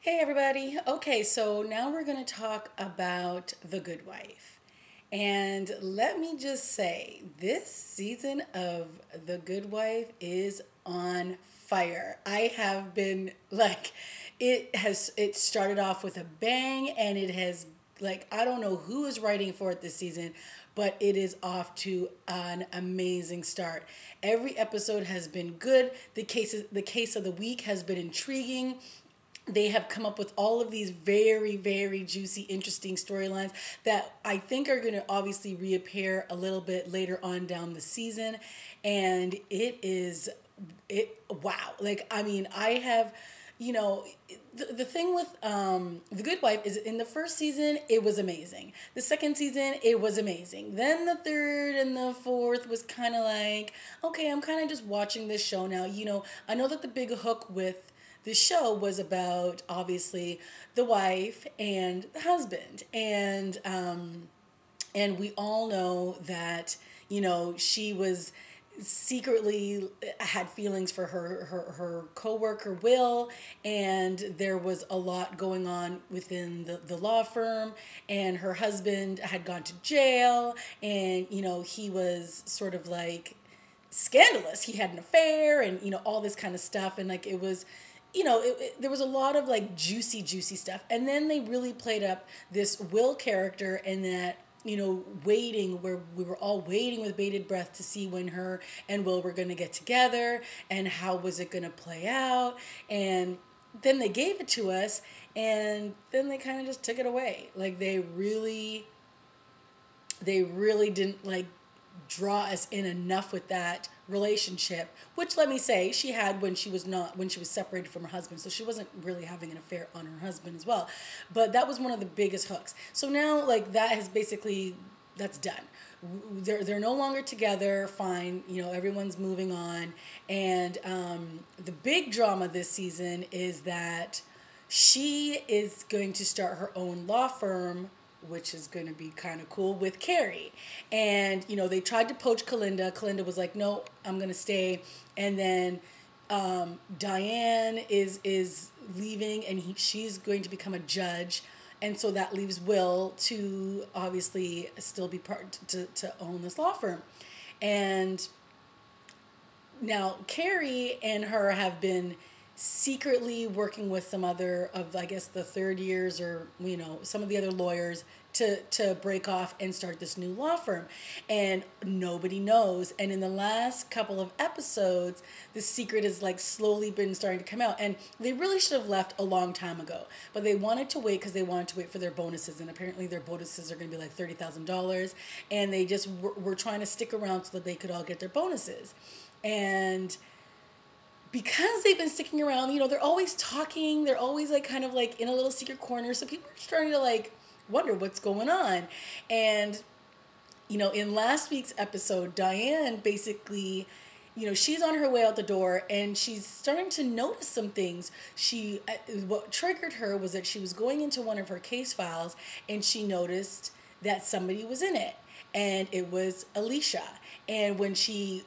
Hey everybody. Okay, so now we're going to talk about The Good Wife. And let me just say, this season of The Good Wife is on fire. I have been like it started off with a bang and it has like I don't know who is writing for it this season, but it is off to an amazing start. Every episode has been good. The case of the week has been intriguing. They have come up with all of these very, very juicy, interesting storylines that I think are going to obviously reappear a little bit later on down the season. And wow. Like, I mean, I have, you know, the thing with The Good Wife is in the first season, it was amazing. The second season, it was amazing. Then the third and the fourth was kind of like, okay, I'm kind of just watching this show now. I know that the big hook with the show was about obviously the wife and the husband, and we all know that she was secretly had feelings for her co-worker Will, and there was a lot going on within the law firm, and her husband had gone to jail, and he was sort of like scandalous. He had an affair and all this kind of stuff, and like it was there was a lot of like juicy stuff. And then they really played up this Will character, and that waiting, where we were all waiting with bated breath to see when her and Will were going to get together and how was it going to play out. And then they gave it to us, and then they kind of just took it away. Like they really didn't like draw us in enough with that relationship, which, let me say, she had when she was separated from her husband, so she wasn't really having an affair on her husband as well. But that was one of the biggest hooks. So now, like, that's done. They're no longer together. Fine, everyone's moving on. And the big drama this season is that she is going to start her own law firm, which is going to be kind of cool, with Carrie. And, they tried to poach Kalinda. Kalinda was like, no, I'm going to stay. And then Diane is leaving, and she's going to become a judge. And so that leaves Will to obviously still be part to own this law firm. And now Carrie and her have been secretly working with some other of, I guess, the third years, or some of the other lawyers to break off and start this new law firm, and nobody knows. And in the last couple of episodes, the secret has like slowly been starting to come out, and they really should have left a long time ago, but they wanted to wait because they wanted to wait for their bonuses, and apparently their bonuses are going to be like $30,000, and they just were trying to stick around so that they could all get their bonuses. And because they've been sticking around, they're always talking. They're always like kind of like in a little secret corner. So people are starting to like wonder what's going on. And, in last week's episode, Diane basically, she's on her way out the door, and she's starting to notice some things. What triggered her was that she was going into one of her case files, and she noticed that somebody was in it, and it was Alicia. And when she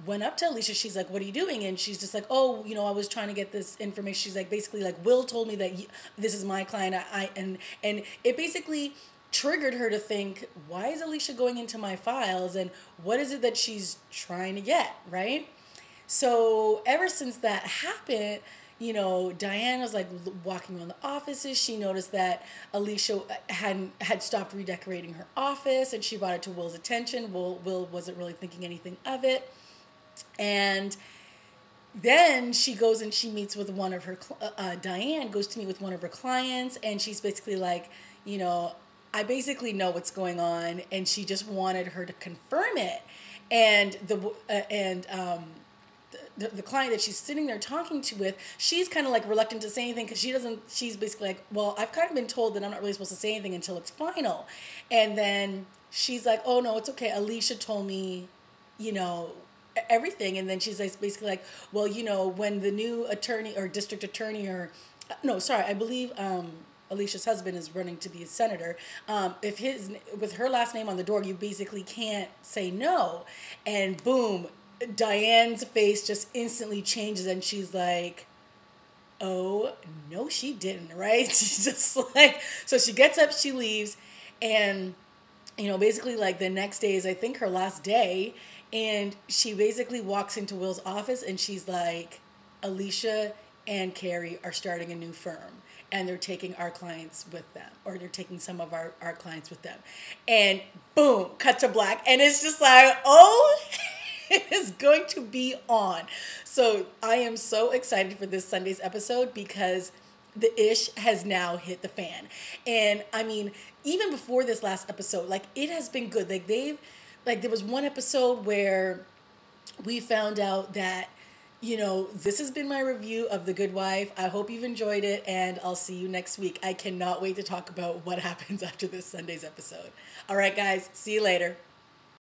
went up to Alicia, she's like, what are you doing? And she's just like, oh, I was trying to get this information. She's like, basically like, Will told me that this is my client. And it basically triggered her to think, why is Alicia going into my files, and what is it that she's trying to get, right? So ever since that happened, Diane was like walking around the offices. She noticed that Alicia had stopped redecorating her office, and she brought it to Will's attention. Will wasn't really thinking anything of it. And then she goes and she meets with one of her, Diane goes to meet with one of her clients, and she's basically like, I basically know what's going on, and she just wanted her to confirm it. And the client that she's sitting there talking to with, she's kind of like reluctant to say anything, because she's basically like, well, I've kind of been told that I'm not really supposed to say anything until it's final. And then she's like, oh no, it's okay, Alicia told me, everything. And then she's like, basically like, well, when the new attorney or district attorney, or no, sorry, I believe Alicia's husband is running to be a senator. If with her last name on the door, you basically can't say no. And boom, Diane's face just instantly changes, and she's like, oh, no, she didn't, right? She's just like, so she gets up, she leaves, and, you know, basically, like, the next day is, I think, her last day, and she basically walks into Will's office, and she's like, Alicia and Carrie are starting a new firm, and they're taking our clients with them, or they're taking some of our clients with them. And boom, cut to black. And it's just like, oh, it is going to be on. So I am so excited for this Sunday's episode because the ish has now hit the fan. And I mean, even before this last episode, like, it has been good. Like, there was one episode where we found out that, you know, this has been my review of The Good Wife. I hope you've enjoyed it, and I'll see you next week. I cannot wait to talk about what happens after this Sunday's episode. All right, guys, see you later.